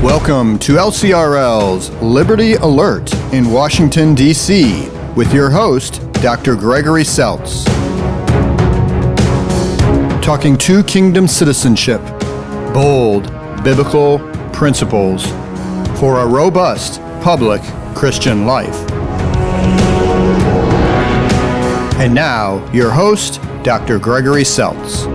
Welcome to LCRL's Liberty Alert in Washington, D.C. with your host, Dr. Gregory Seltz. Talking two kingdom citizenship, bold biblical principles for a robust public Christian life. And now, your host, Dr. Gregory Seltz.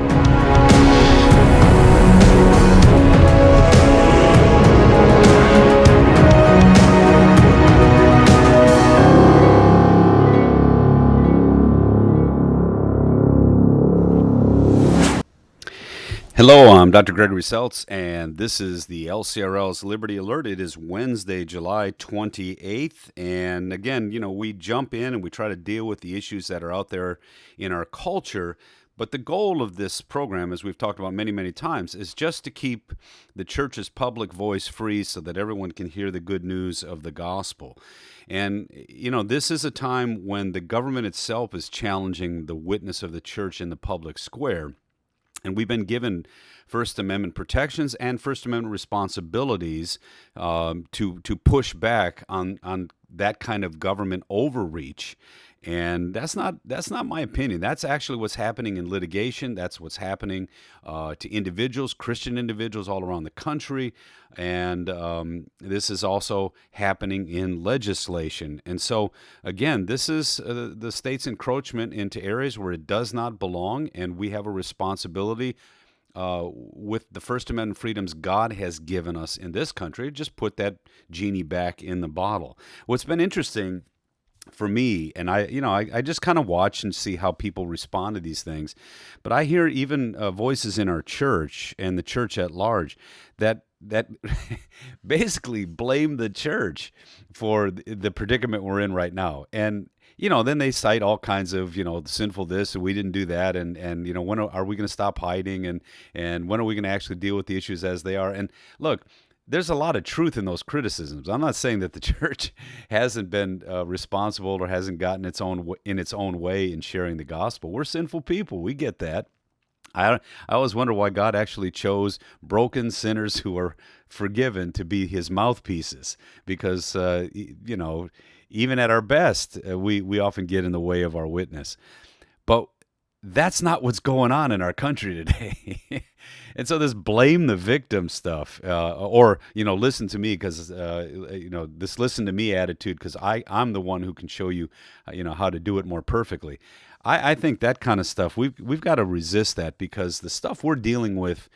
Hello, I'm Dr. Gregory Seltz, and this is the LCRL's Liberty Alert. It is Wednesday, July 28th, and again, we jump in and we try to deal with the issues that are out there in our culture, but the goal of this program, as we've talked about many, many times, is just to keep the church's public voice free so that everyone can hear the good news of the gospel. And, this is a time when the government itself is challenging the witness of the church in the public square. And we've been given First Amendment protections and First Amendment responsibilities to push back on that kind of government overreach. And that's not my opinion. That's actually what's happening in litigation. That's what's happening to individuals, Christian individuals all around the country. And this is also happening in legislation. And so, again, this is the state's encroachment into areas where it does not belong. And we have a responsibility with the First Amendment freedoms God has given us in this country. Just put that genie back in the bottle. What's been interesting for me, and I just kind of watch and see how people respond to these things, but I hear even voices in our church and the church at large that basically blame the church for the predicament we're in right now. And then they cite all kinds of, sinful this, and we didn't do that, and when are we going to stop hiding, and when are we going to actually deal with the issues as they are? And look, there's a lot of truth in those criticisms. I'm not saying that the church hasn't been responsible or hasn't gotten its own way in sharing the gospel. We're sinful people. We get that. I always wonder why God actually chose broken sinners who are forgiven to be his mouthpieces, because, even at our best, we often get in the way of our witness. But that's not what's going on in our country today. And so this blame the victim stuff, or listen to me because, this listen to me attitude because I'm the one who can show you, how to do it more perfectly. I think that kind of stuff, we've got to resist that, because the stuff we're dealing with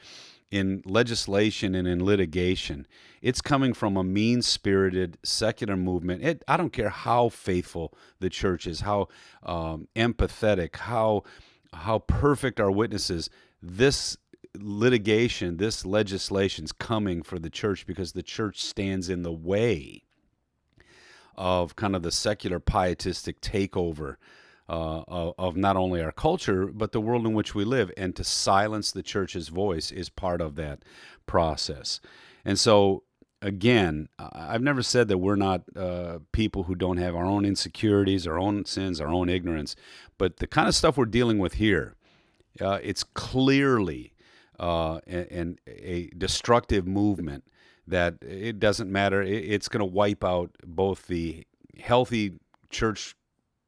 in legislation and in litigation, it's coming from a mean-spirited secular movement. I don't care how faithful the church is, how empathetic, how perfect our witnesses. This litigation, this legislation's coming for the church because the church stands in the way of kind of the secular pietistic takeover of not only our culture, but the world in which we live. And to silence the church's voice is part of that process. And so, again, I've never said that we're not people who don't have our own insecurities, our own sins, our own ignorance. But the kind of stuff we're dealing with here, it's clearly a destructive movement that it doesn't matter. It's going to wipe out both the healthy church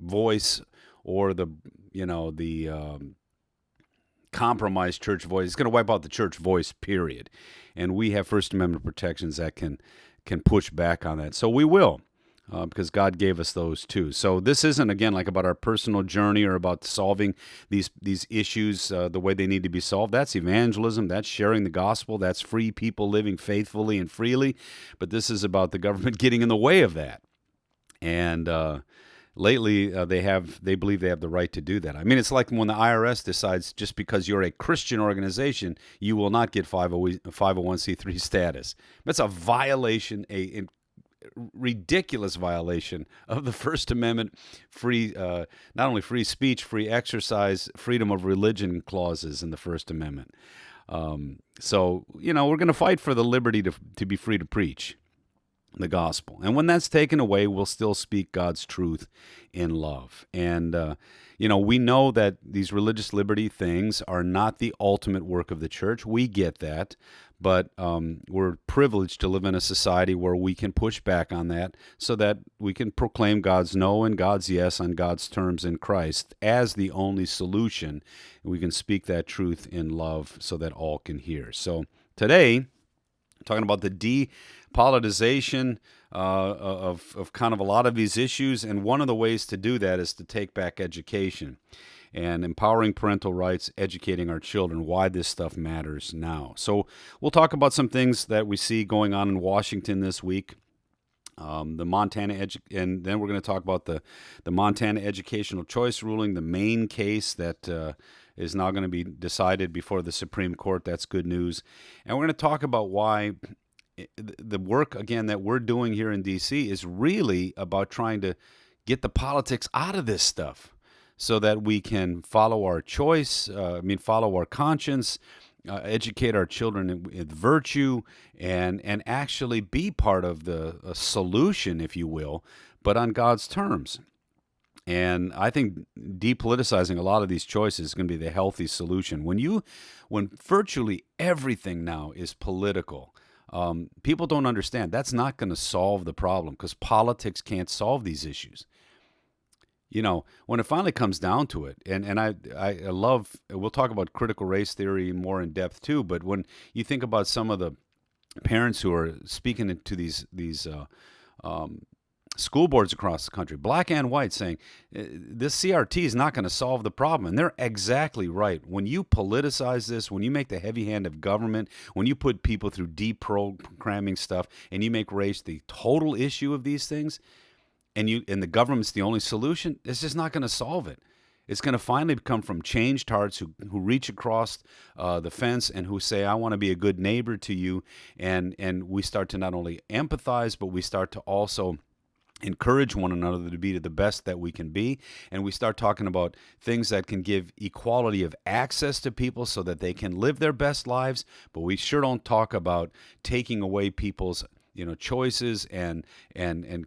voice or the compromised church voice. It's going to wipe out the church voice, period. And we have First Amendment protections that can push back on that. So we will. Because God gave us those too. So this isn't, again, like about our personal journey or about solving these issues the way they need to be solved. That's evangelism. That's sharing the gospel. That's free people living faithfully and freely. But this is about the government getting in the way of that. And lately, they believe they have the right to do that. I mean, it's like when the IRS decides just because you're a Christian organization, you will not get 501c3 status. That's a violation, a ridiculous violation of the First Amendment not only free speech, free exercise, freedom of religion clauses in the First Amendment. So, we're going to fight for the liberty to be free to preach. the gospel. And when that's taken away, we'll still speak God's truth in love. And, we know that these religious liberty things are not the ultimate work of the church. We get that. But we're privileged to live in a society where we can push back on that so that we can proclaim God's no and God's yes on God's terms in Christ as the only solution. We can speak that truth in love so that all can hear. So today, talking about the depoliticization of kind of a lot of these issues. And one of the ways to do that is to take back education and empowering parental rights, educating our children, why this stuff matters now. So we'll talk about some things that we see going on in Washington this week. The Montana and then we're going to talk about the Montana educational choice ruling, the Maine case that is now going to be decided before the Supreme Court. That's good news. And we're going to talk about why the work, again, that we're doing here in D.C. is really about trying to get the politics out of this stuff so that we can follow our choice, follow our conscience, educate our children in virtue, and actually be part of the solution, if you will, but on God's terms. And I think depoliticizing a lot of these choices is going to be the healthy solution. When virtually everything now is political, people don't understand that's not going to solve the problem because politics can't solve these issues. When it finally comes down to it, and I love, we'll talk about critical race theory more in depth too, but when you think about some of the parents who are speaking to these school boards across the country, black and white, saying this CRT is not going to solve the problem. And they're exactly right. When you politicize this, when you make the heavy hand of government, when you put people through deprogramming stuff and you make race the total issue of these things, and the government's the only solution, it's just not going to solve it. It's going to finally come from changed hearts who reach across the fence and who say, I want to be a good neighbor to you. And we start to not only empathize, but we start to also encourage one another to be the best that we can be. And we start talking about things that can give equality of access to people so that they can live their best lives. But we sure don't talk about taking away people's choices and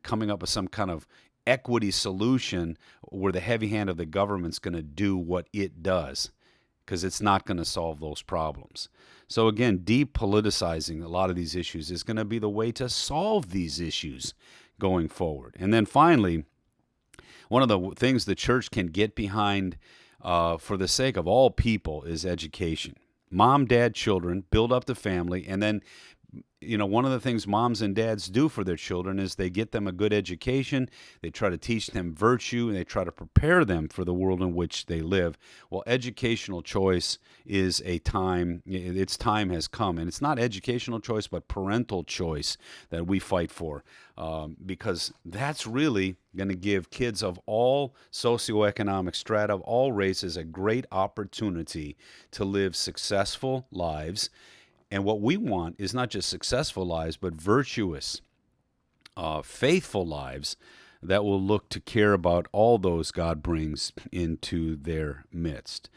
coming up with some kind of equity solution where the heavy hand of the government's going to do what it does, because it's not going to solve those problems. So again, depoliticizing a lot of these issues is going to be the way to solve these issues going forward. And then finally, one of the things the church can get behind for the sake of all people is education. Mom, dad, children, build up the family, and then one of the things moms and dads do for their children is they get them a good education, they try to teach them virtue, and they try to prepare them for the world in which they live. Well, educational choice is its time has come. And it's not educational choice, but parental choice that we fight for, because that's really going to give kids of all socioeconomic strata, of all races, a great opportunity to live successful lives. And what we want is not just successful lives, but virtuous, faithful lives that will look to care about all those God brings into their midst.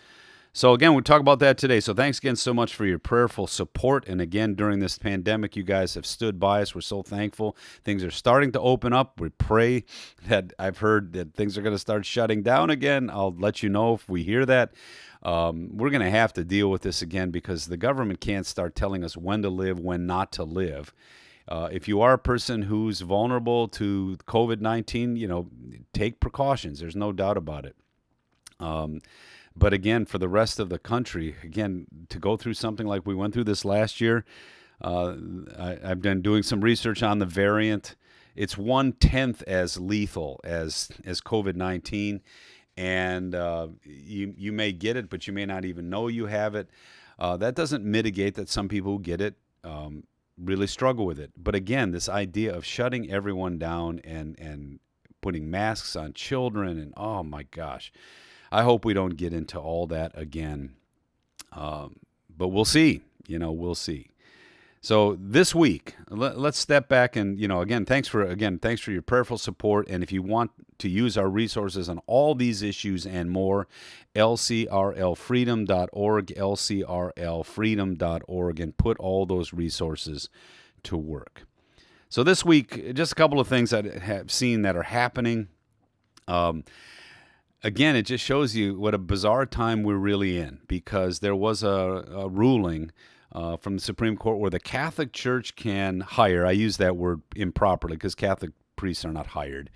So again, we talk about that today. So thanks again so much for your prayerful support. And again, during this pandemic, you guys have stood by us. We're so thankful. Things are starting to open up. We pray that I've heard that things are going to start shutting down again. I'll let you know if we hear that. We're going to have to deal with this again because the government can't start telling us when to live, when not to live. If you are a person who's vulnerable to COVID-19, take precautions. There's no doubt about it. But again, for the rest of the country, again, to go through something like we went through this last year, I've been doing some research on the variant. It's 1/10 as lethal as COVID-19. And you may get it, but you may not even know you have it. That doesn't mitigate that some people who get it really struggle with it. But again, this idea of shutting everyone down and putting masks on children, and oh my gosh, I hope we don't get into all that again. But we'll see. We'll see. So this week, let's step back and, again, thanks for your prayerful support. And if you want to use our resources on all these issues and more, lcrlfreedom.org, lcrlfreedom.org, and put all those resources to work. So this week, just a couple of things that I have seen that are happening. Again, it just shows you what a bizarre time we're really in, because there was a ruling from the Supreme Court where the Catholic Church can hire. I use that word improperly because Catholic priests are not hired,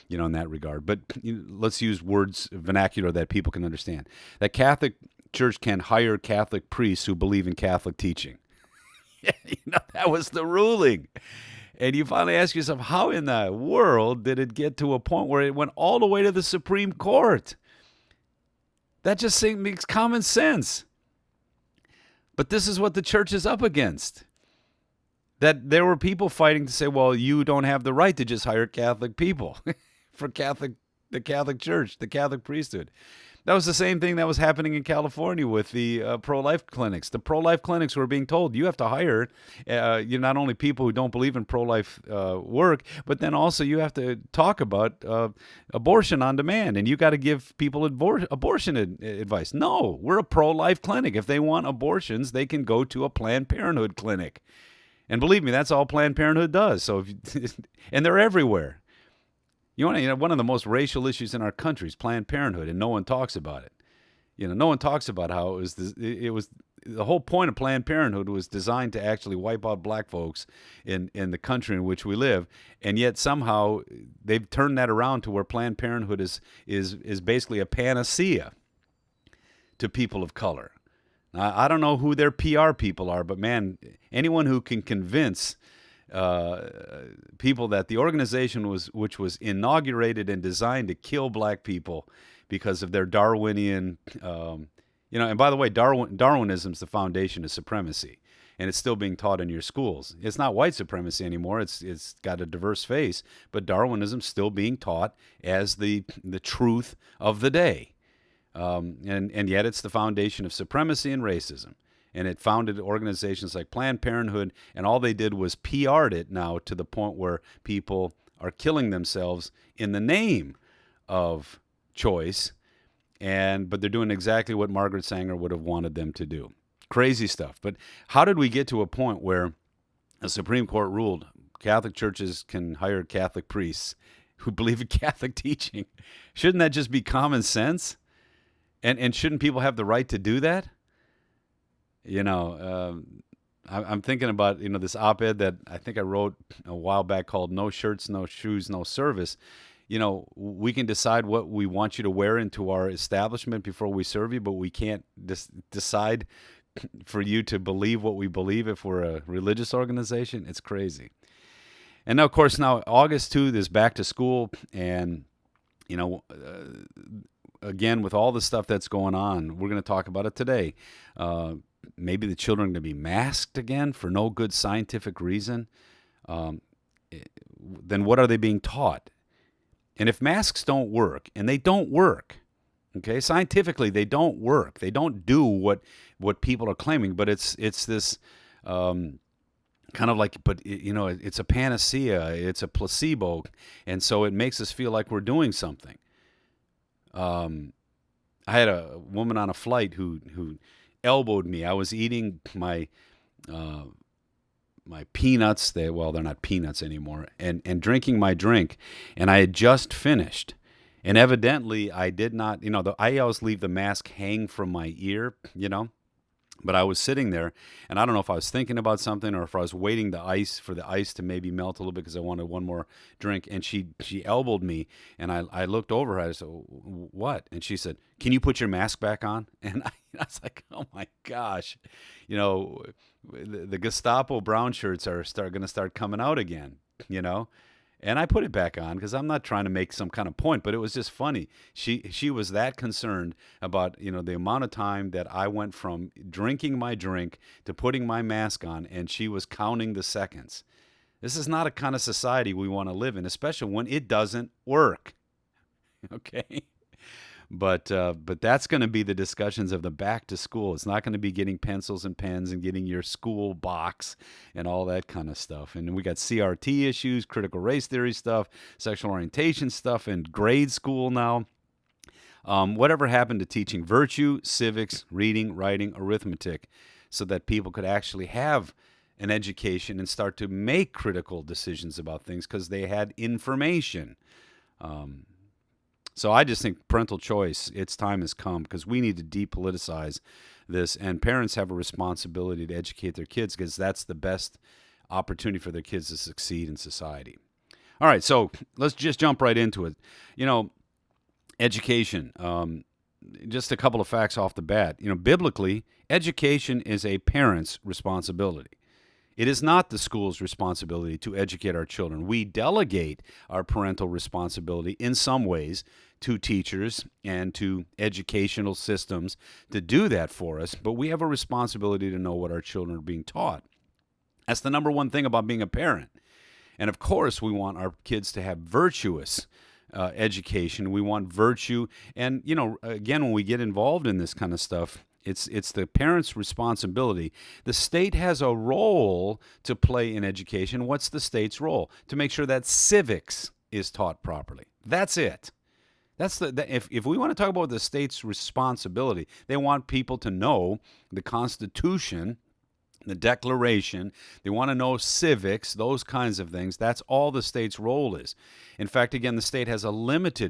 in that regard. But let's use words, vernacular that people can understand. That Catholic Church can hire Catholic priests who believe in Catholic teaching. That was the ruling. And you finally ask yourself, how in the world did it get to a point where it went all the way to the Supreme Court? That just makes common sense. But this is what the church is up against. That there were people fighting to say, well, you don't have the right to just hire Catholic people for the Catholic Church, the Catholic priesthood. That was the same thing that was happening in California with the pro-life clinics. The pro-life clinics were being told, you have to hire not only people who don't believe in pro-life work, but then also you have to talk about abortion on demand, and you got to give people abortion advice. No, we're a pro-life clinic. If they want abortions, they can go to a Planned Parenthood clinic. And believe me, that's all Planned Parenthood does. So, and they're everywhere. One of the most racial issues in our country is Planned Parenthood, and no one talks about it. No one talks about how it was the whole point of Planned Parenthood was designed to actually wipe out black folks in the country in which we live, and yet somehow they've turned that around to where Planned Parenthood is basically a panacea to people of color. Now, I don't know who their PR people are, but man, anyone who can convince people that the organization which was inaugurated and designed to kill black people because of their Darwinian, and by the way, Darwinism is the foundation of supremacy, and it's still being taught in your schools. It's not white supremacy anymore. It's got a diverse face, but Darwinism is still being taught as the truth of the day, and yet it's the foundation of supremacy and racism. And it founded organizations like Planned Parenthood, and all they did was PR'd it now to the point where people are killing themselves in the name of choice, but they're doing exactly what Margaret Sanger would have wanted them to do. Crazy stuff. But how did we get to a point where the Supreme Court ruled Catholic churches can hire Catholic priests who believe in Catholic teaching? Shouldn't that just be common sense? And shouldn't people have the right to do that? I'm thinking about, this op-ed that I think I wrote a while back called No Shirts, No Shoes, No Service. We can decide what we want you to wear into our establishment before we serve you, but we can't decide for you to believe what we believe if we're a religious organization. It's crazy. And now, of course, August 2 is back to school, and, again, with all the stuff that's going on, we're going to talk about it today. Maybe the children are going to be masked again for no good scientific reason. Then what are they being taught? And if masks don't work, and they don't work, okay, scientifically they don't work. They don't do what people are claiming, but it's this kind of like, but it's a panacea, it's a placebo, and so it makes us feel like we're doing something. I had a woman on a flight who elbowed me. I was eating my peanuts. They're not peanuts anymore, and drinking my drink, and I had just finished. And evidently, I did not. I always leave the mask hang from my ear. But I was sitting there, and I don't know if I was thinking about something or if I was waiting for the ice to maybe melt a little bit because I wanted one more drink. And she elbowed me, and I looked over her. I said, "What?" And she said, "Can you put your mask back on?" And I was like, "Oh my gosh, the Gestapo brown shirts are going to start coming out again." And I put it back on because I'm not trying to make some kind of point, but it was just funny. She was that concerned about, the amount of time that I went from drinking my drink to putting my mask on, and she was counting the seconds. This is not a kind of society we want to live in, especially when it doesn't work. Okay? But that's going to be the discussions of the back to school. It's not going to be getting pencils and pens and getting your school box and all that kind of stuff. And we got CRT issues, critical race theory stuff, sexual orientation stuff in grade school now. Whatever happened to teaching virtue, civics, reading, writing, arithmetic, so that people could actually have an education and start to make critical decisions about things because they had information. So I just think parental choice, its time has come because we need to depoliticize this, and parents have a responsibility to educate their kids because that's the best opportunity for their kids to succeed in society. All right, so let's just jump right into it. Education. Just a couple of facts off the bat. Biblically, education is a parent's responsibility. It is not the school's responsibility to educate our children. We delegate our parental responsibility in some ways to teachers and to educational systems to do that for us, but we have a responsibility to know what our children are being taught. That's the number one thing about being a parent. And of course, we want our kids to have virtuous education. We want virtue. And, again, when we get involved in this kind of stuff, it's the parent's responsibility. The state has a role to play in education. What's the state's role? To make sure that civics is taught properly. That's it. If we want to talk about the state's responsibility, they want people to know the Constitution, the Declaration. They want to know civics, those kinds of things. That's all the state's role is. In fact, again, the state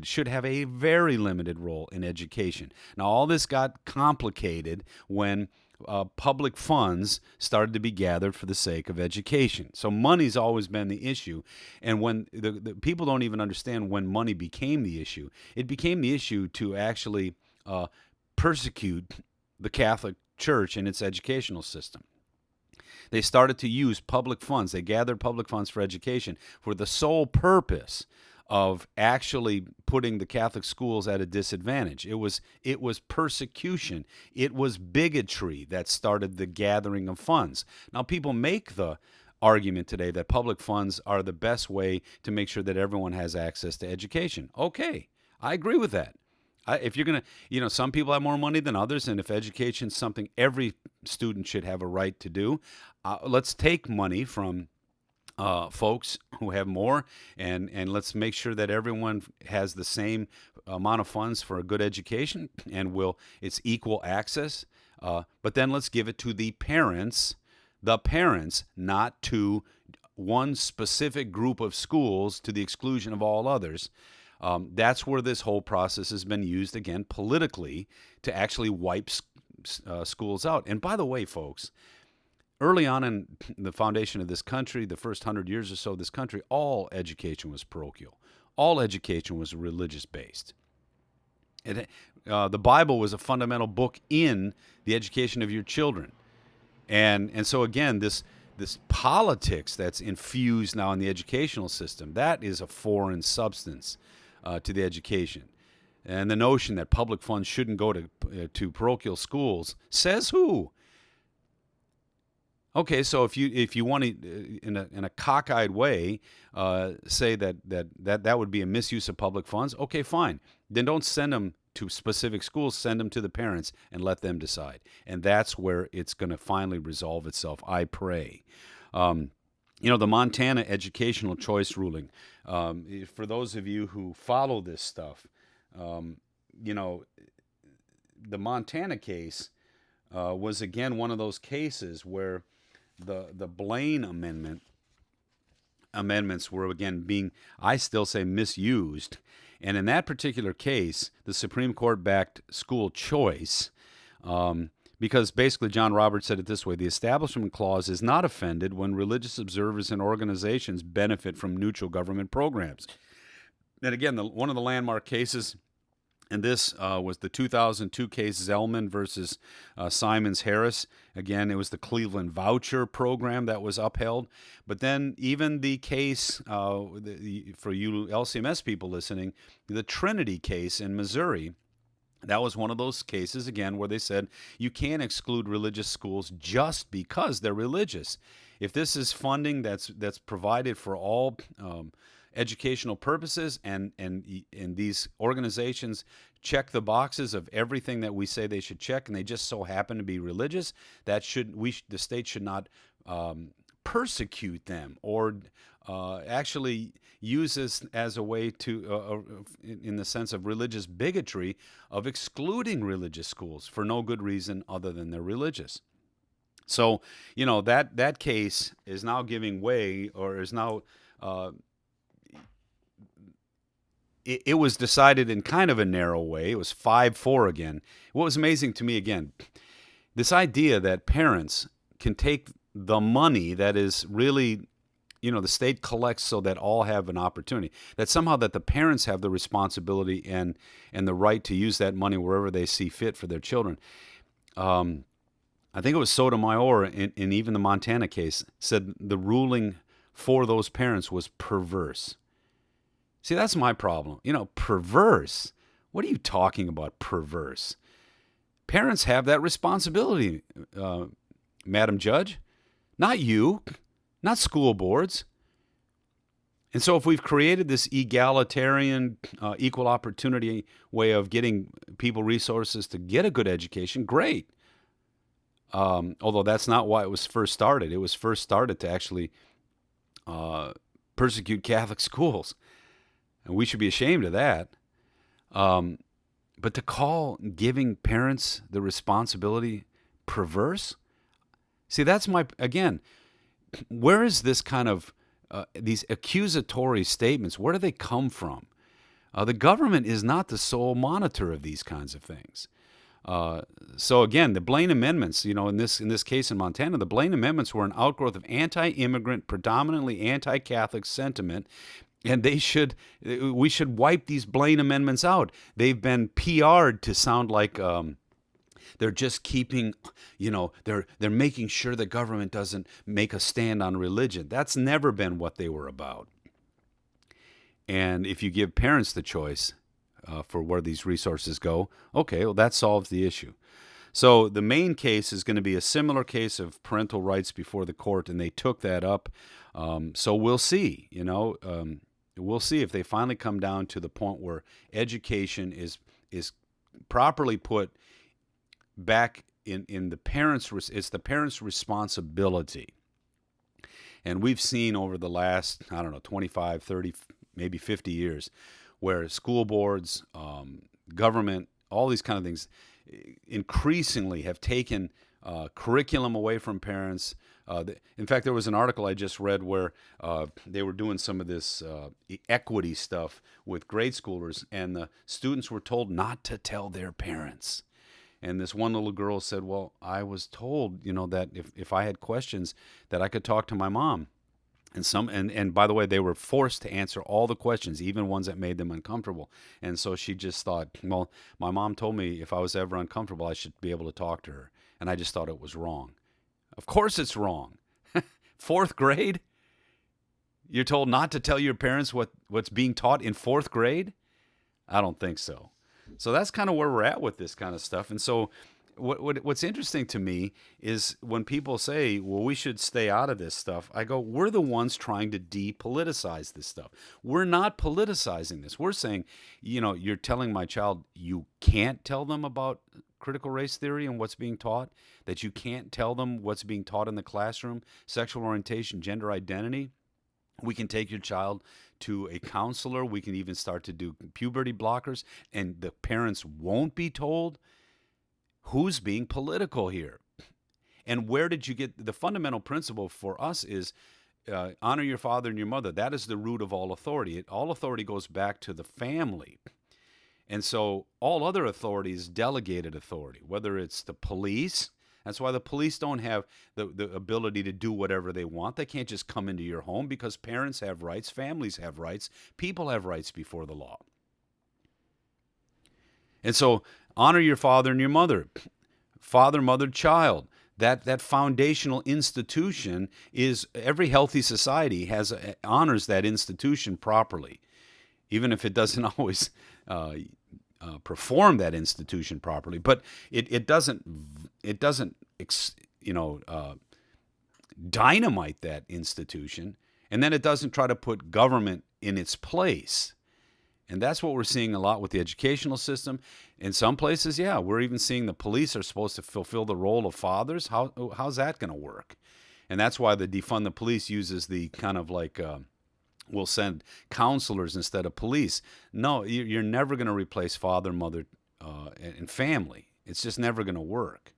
should have a very limited role in education. Now, all this got complicated when public funds started to be gathered for the sake of education. So money's always been the issue. And when the people don't even understand when money became the issue, it became the issue to actually persecute the Catholic Church and its educational system. They started to use public funds. They gathered public funds for education for the sole purpose of actually putting the Catholic schools at a disadvantage. It was persecution. It was bigotry that started the gathering of funds. Now, people make the argument today that public funds are the best way to make sure that everyone has access to education. Okay, I agree with that. If you're going to, some people have more money than others, and if education is something every student should have a right to do, let's take money from folks who have more, and let's make sure that everyone has the same amount of funds for a good education, and it's equal access. But then let's give it to the parents, not to one specific group of schools to the exclusion of all others. That's where this whole process has been used, again, politically, to actually wipe schools out. And by the way, folks, early on in the foundation of this country, the first 100 years or so of this country, all education was parochial. All education was religious-based. The Bible was a fundamental book in the education of your children. And so, again, this politics that's infused now in the educational system, that is a foreign substance to the education. And the notion that public funds shouldn't go to parochial schools, says who? Okay, so if you want to, in a cockeyed way, say that would be a misuse of public funds, okay, fine. Then don't send them to specific schools, send them to the parents and let them decide. And that's where it's going to finally resolve itself, I pray. The Montana educational choice ruling, for those of you who follow this stuff, the Montana case was, again, one of those cases where the Blaine amendments were, again, being, I still say, misused. And in that particular case, the Supreme Court backed school choice because basically John Roberts said it this way: the Establishment Clause is not offended when religious observers and organizations benefit from neutral government programs. And again, one of the landmark cases, and this was the 2002 case, Zellman versus Simons Harris. Again, it was the Cleveland voucher program that was upheld. But then even the case, for you LCMS people listening, the Trinity case in Missouri, that was one of those cases, again, where they said you can't exclude religious schools just because they're religious. If this is funding that's provided for all educational purposes, and these organizations check the boxes of everything that we say they should check, and they just so happen to be religious, the state should not persecute them or actually use this as a way to, in the sense of religious bigotry, of excluding religious schools for no good reason other than they're religious. So, that case is now giving way, or is now, uh, it was decided in kind of a narrow way. It was 5-4 again. What was amazing to me, again, this idea that parents can take the money that is really, the state collects so that all have an opportunity, that somehow that the parents have the responsibility and the right to use that money wherever they see fit for their children. I think it was Sotomayor in even the Montana case said the ruling for those parents was perverse. See, that's my problem. Perverse. What are you talking about, perverse? Parents have that responsibility, Madam Judge. Not you, not school boards. And so if we've created this egalitarian, equal opportunity way of getting people resources to get a good education, great. Although that's not why it was first started. It was first started to actually persecute Catholic schools. And we should be ashamed of that. But to call giving parents the responsibility perverse? See, that's again, where is this kind of, these accusatory statements, where do they come from? The government is not the sole monitor of these kinds of things. So again, the Blaine amendments, in this case in Montana, the Blaine amendments were an outgrowth of anti-immigrant, predominantly anti-Catholic sentiment, and we should wipe these Blaine amendments out. They've been PR'd to sound like they're just keeping, they're making sure the government doesn't make a stand on religion. That's never been what they were about. And if you give parents the choice for where these resources go, okay, well, that solves the issue. So the Maine case is going to be a similar case of parental rights before the court, and they took that up. So we'll see, we'll see if they finally come down to the point where education is properly put back in the parents', it's the parents' responsibility. And we've seen over the last, 25, 30, maybe 50 years, where school boards, government, all these kind of things increasingly have taken curriculum away from parents. In fact, there was an article I just read where they were doing some of this equity stuff with grade schoolers, and the students were told not to tell their parents. And this one little girl said, well, I was told, that if I had questions that I could talk to my mom. And by the way, they were forced to answer all the questions, even ones that made them uncomfortable. And so she just thought, well, my mom told me if I was ever uncomfortable, I should be able to talk to her. And I just thought it was wrong. Of course it's wrong. 4th grade? You're told not to tell your parents what's being taught in 4th grade? I don't think so. So that's kind of where we're at with this kind of stuff. And so what's interesting to me is when people say, well, we should stay out of this stuff, I go, we're the ones trying to depoliticize this stuff. We're not politicizing this. We're saying, you're telling my child you can't tell them about critical race theory and what's being taught, that you can't tell them what's being taught in the classroom, sexual orientation, gender identity. We can take your child to a counselor. We can even start to do puberty blockers, and the parents won't be told. Who's being political here? And where did you get the fundamental principle for us is honor your father and your mother. That is the root of all authority. All authority goes back to the family. And so all other authority is delegated authority, whether it's the police. That's why the police don't have the ability to do whatever they want. They can't just come into your home because parents have rights, families have rights, people have rights before the law. And so honor your father and your mother. Father, mother, child. That foundational institution is, every healthy society honors that institution properly, even if it doesn't always perform that institution properly. But it doesn't dynamite that institution, and then it doesn't try to put government in its place. And that's what we're seeing a lot with the educational system. In some places, yeah, we're even seeing the police are supposed to fulfill the role of fathers. How's that going to work? And that's why the defund the police uses the kind of like, we'll send counselors instead of police. No, you're never going to replace father, mother, and family. It's just never going to work.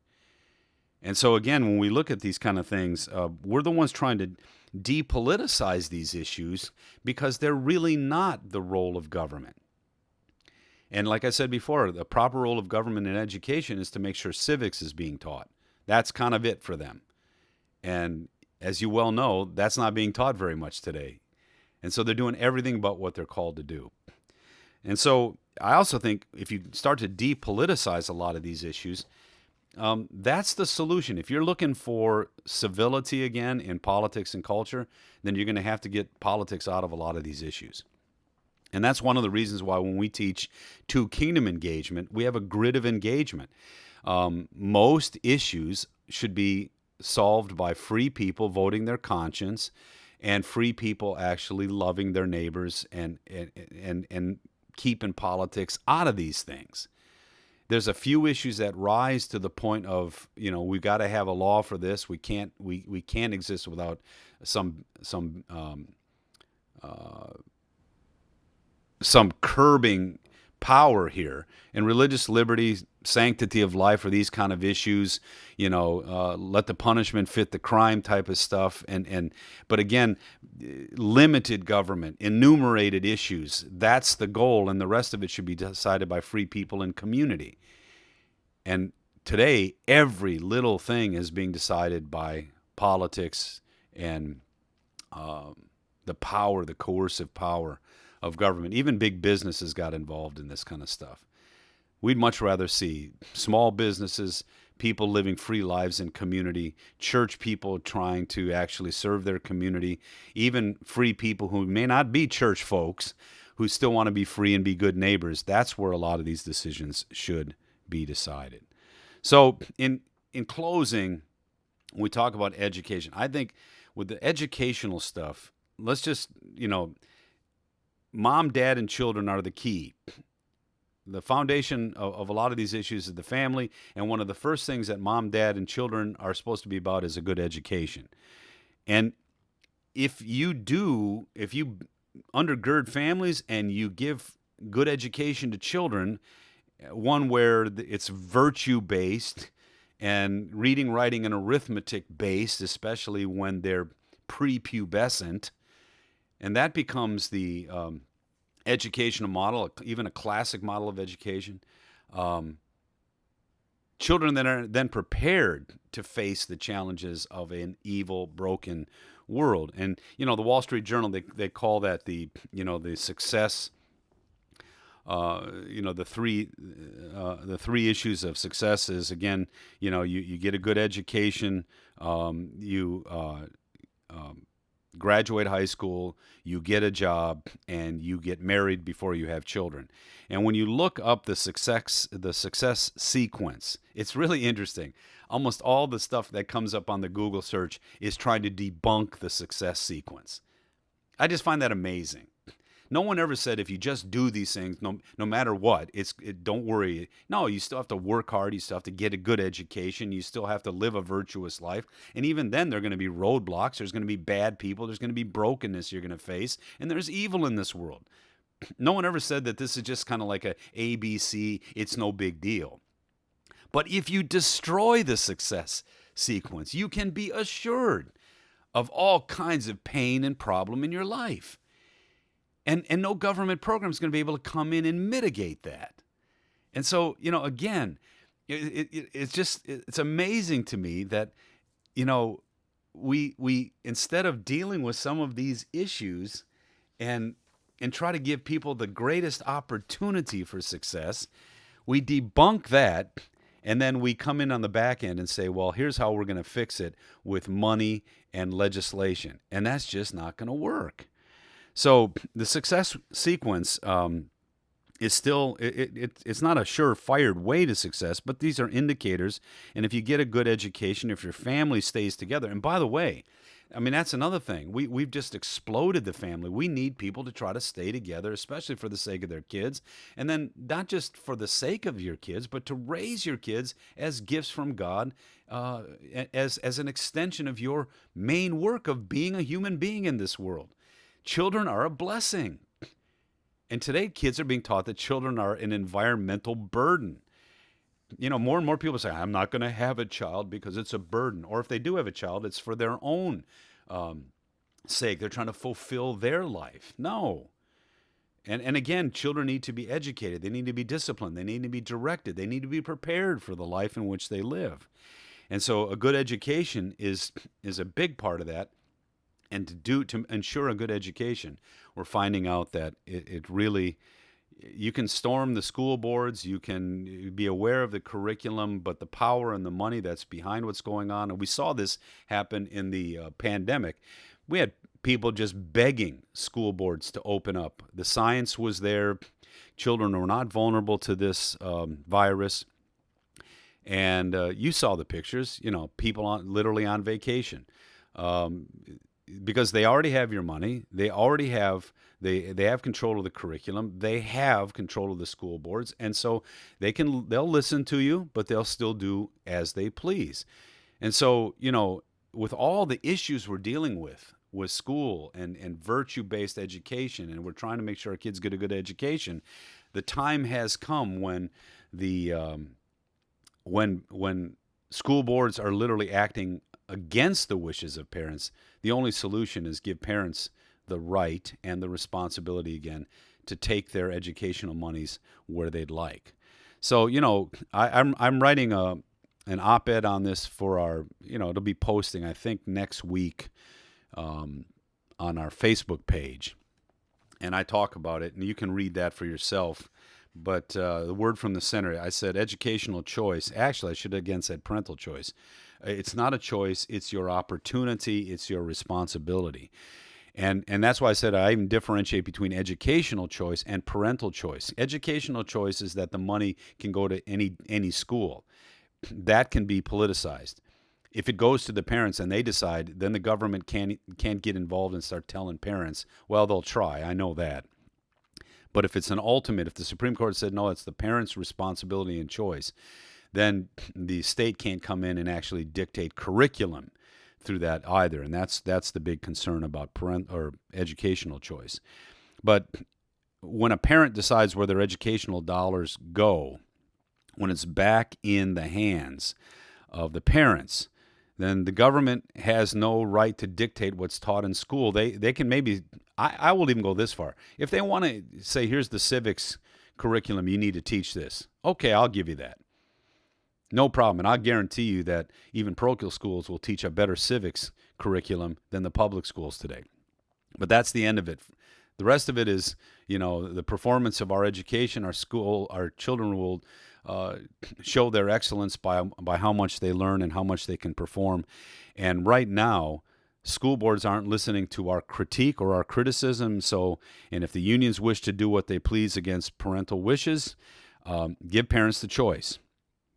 And so, again, when we look at these kind of things, we're the ones trying to depoliticize these issues because they're really not the role of government. And like I said before, the proper role of government in education is to make sure civics is being taught. That's kind of it for them. And as you well know, that's not being taught very much today. And so they're doing everything but what they're called to do. And so I also think if you start to depoliticize a lot of these issues, that's the solution. If you're looking for civility again in politics and culture, then you're going to have to get politics out of a lot of these issues. And that's one of the reasons why when we teach two kingdom engagement, we have a grid of engagement. Most issues should be solved by free people voting their conscience and free people actually loving their neighbors and keeping politics out of these things. There's a few issues that rise to the point of, we've got to have a law for this. We can't exist without some curbing power here. And religious liberty, sanctity of life are these kind of issues, let the punishment fit the crime type of stuff. But again, limited government, enumerated issues, that's the goal. And the rest of it should be decided by free people and community. And today, every little thing is being decided by politics and the coercive power of government. Even big businesses got involved in this kind of stuff. We'd much rather see small businesses, people living free lives in community, church people trying to actually serve their community, even free people who may not be church folks, who still want to be free and be good neighbors. That's where a lot of these decisions should be decided. So in closing, when we talk about education, I think with the educational stuff, let's just, mom, dad, and children are the key. The foundation of a lot of these issues is the family, and one of the first things that mom, dad, and children are supposed to be about is a good education. And if you undergird families and you give good education to children, one where it's virtue-based and reading, writing, and arithmetic-based, especially when they're prepubescent, and that becomes the educational model, even a classic model of education. Children that are then prepared to face the challenges of an evil, broken world. And, the Wall Street Journal, they call that the success, the three issues of success is, again, you get a good education, you graduate high school, you get a job, and you get married before you have children. And when you look up the success sequence, it's really interesting. Almost all the stuff that comes up on the Google search is trying to debunk the success sequence. I just find that amazing. No one ever said if you just do these things, no matter what, don't worry. No, you still have to work hard. You still have to get a good education. You still have to live a virtuous life. And even then, there are going to be roadblocks. There's going to be bad people. There's going to be brokenness you're going to face. And there's evil in this world. No one ever said that this is just kind of like a ABC, it's no big deal. But if you destroy the success sequence, you can be assured of all kinds of pain and problem in your life. And no government program is going to be able to come in and mitigate that. And so, again, it's amazing to me that, we instead of dealing with some of these issues and try to give people the greatest opportunity for success, we debunk that, and then we come in on the back end and say, well, here's how we're going to fix it with money and legislation. And that's just not going to work. So the success sequence is still, it's not a surefire way to success, but these are indicators. And if you get a good education, if your family stays together, and by the way, that's another thing. We've just exploded the family. We need people to try to stay together, especially for the sake of their kids. And then not just for the sake of your kids, but to raise your kids as gifts from God, as an extension of your main work of being a human being in this world. Children are a blessing. And today, kids are being taught that children are an environmental burden. more and more people say, I'm not going to have a child because it's a burden. Or if they do have a child, it's for their own um, sake. They're trying to fulfill their life. No. And again, children need to be educated. They need to be disciplined. They need to be directed. They need to be prepared for the life in which they live. And so a good education is a big part of that. And to ensure a good education, we're finding out that it really, you can storm the school boards, you can be aware of the curriculum, but the power and the money that's behind what's going on, and we saw this happen in the pandemic. We had people just begging school boards to open up. The science was there. Children were not vulnerable to this virus. And you saw the pictures, people literally on vacation. Because they already have your money, they have control of the curriculum, they have control of the school boards, and so they'll listen to you, but they'll still do as they please. And so, with all the issues we're dealing with school and virtue-based education, and we're trying to make sure our kids get a good education, the time has come when when school boards are literally acting against the wishes of parents. The only solution is give parents the right and the responsibility again to take their educational monies where they'd like. So, I'm writing an op-ed on this for our, it'll be posting, I think, next week on our Facebook page. And I talk about it, and you can read that for yourself. But the word from the center, I said educational choice. Actually, I should have again said parental choice. It's not a choice. It's your opportunity. It's your responsibility. And that's why I said I even differentiate between educational choice and parental choice. Educational choice is that the money can go to any school. That can be politicized. If it goes to the parents and they decide, then the government can't get involved and start telling parents, well, they'll try. I know that. But if it's an ultimate, if the Supreme Court said, no, it's the parents' responsibility and choice, then the state can't come in and actually dictate curriculum through that either. And that's the big concern about educational choice. But when a parent decides where their educational dollars go, when it's back in the hands of the parents, then the government has no right to dictate what's taught in school. They can maybe, I will even go this far. If they want to say, here's the civics curriculum, you need to teach this. Okay, I'll give you that. No problem. And I guarantee you that even parochial schools will teach a better civics curriculum than the public schools today. But that's the end of it. The rest of it is, the performance of our education, our school, our children will show their excellence by how much they learn and how much they can perform. And right now, school boards aren't listening to our critique or our criticism. And if the unions wish to do what they please against parental wishes, give parents the choice.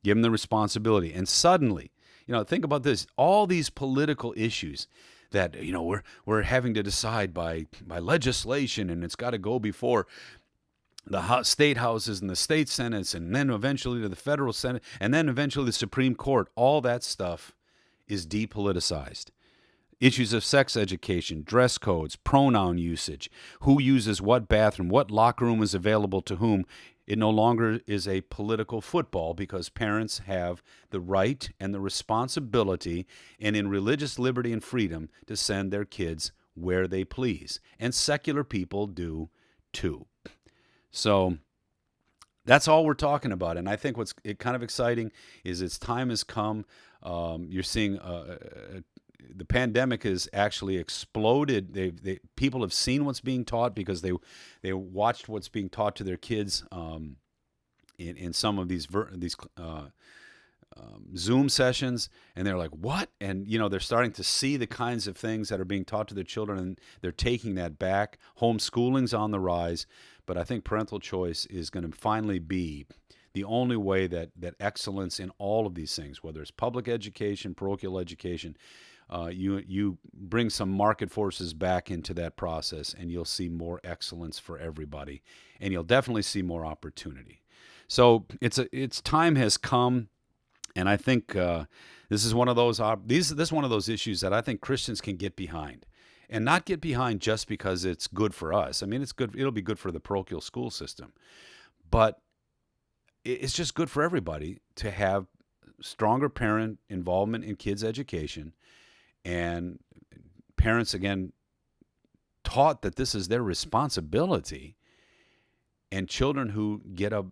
Give them the responsibility. And suddenly, think about this, all these political issues that, we're having to decide by legislation, and it's got to go before the state houses and the state senates, and then eventually to the federal senate, and then eventually the Supreme Court. All that stuff is depoliticized. Issues of sex education, dress codes, pronoun usage, who uses what bathroom, what locker room is available to whom. It no longer is a political football because parents have the right and the responsibility, and in religious liberty and freedom, to send their kids where they please. And secular people do too. So that's all we're talking about. And I think what's kind of exciting is its time has come. You're seeing the pandemic has actually exploded. People have seen what's being taught because they watched what's being taught to their kids in some of these Zoom sessions, and they're like, what? And, they're starting to see the kinds of things that are being taught to their children, and they're taking that back. Homeschooling's on the rise, but I think parental choice is going to finally be the only way that excellence in all of these things, whether it's public education, parochial education, you bring some market forces back into that process, and you'll see more excellence for everybody, and you'll definitely see more opportunity. So its time has come. And I think this is one of those this is one of those issues that I think Christians can get behind, and not get behind just because it's good for us. I mean, it's good. It'll be good for the parochial school system, but it's just good for everybody to have stronger parent involvement in kids' education, and parents, again, taught that this is their responsibility, and children who get a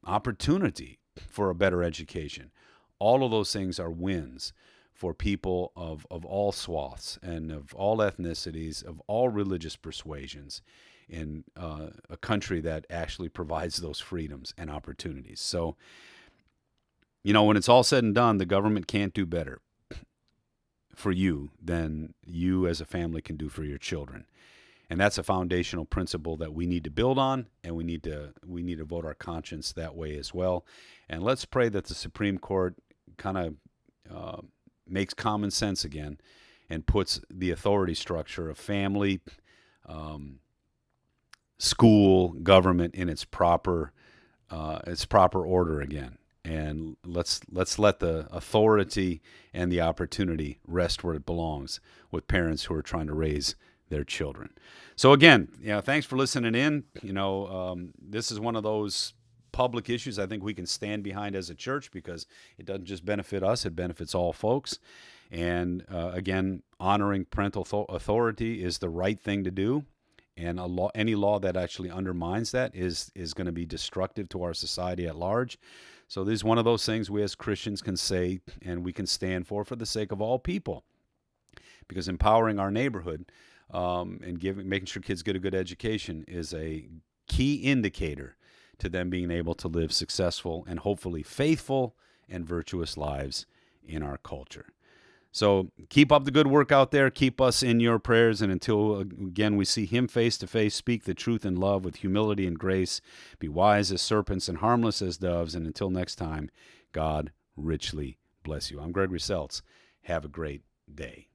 opportunity for a better education. All of those things are wins for people of all swaths and of all ethnicities, of all religious persuasions, in a country that actually provides those freedoms and opportunities. So, when it's all said and done, the government can't do better for you than you as a family can do for your children. And that's a foundational principle that we need to build on, and we need to vote our conscience that way as well. And let's pray that the Supreme Court kind of makes common sense again and puts the authority structure of family, school, government in its proper order again. And let's let the authority and the opportunity rest where it belongs, with parents who are trying to raise their children. So again, thanks for listening in. This is one of those public issues I think we can stand behind as a church, because it doesn't just benefit us, it benefits all folks. And again, honoring parental authority is the right thing to do. And any law that actually undermines that is going to be destructive to our society at large. So this is one of those things we as Christians can say and we can stand for the sake of all people. Because empowering our neighborhood and making sure kids get a good education is a key indicator to them being able to live successful and hopefully faithful and virtuous lives in our culture. So keep up the good work out there. Keep us in your prayers. And until, again, we see him face to face, speak the truth in love with humility and grace. Be wise as serpents and harmless as doves. And until next time, God richly bless you. I'm Gregory Seltz. Have a great day.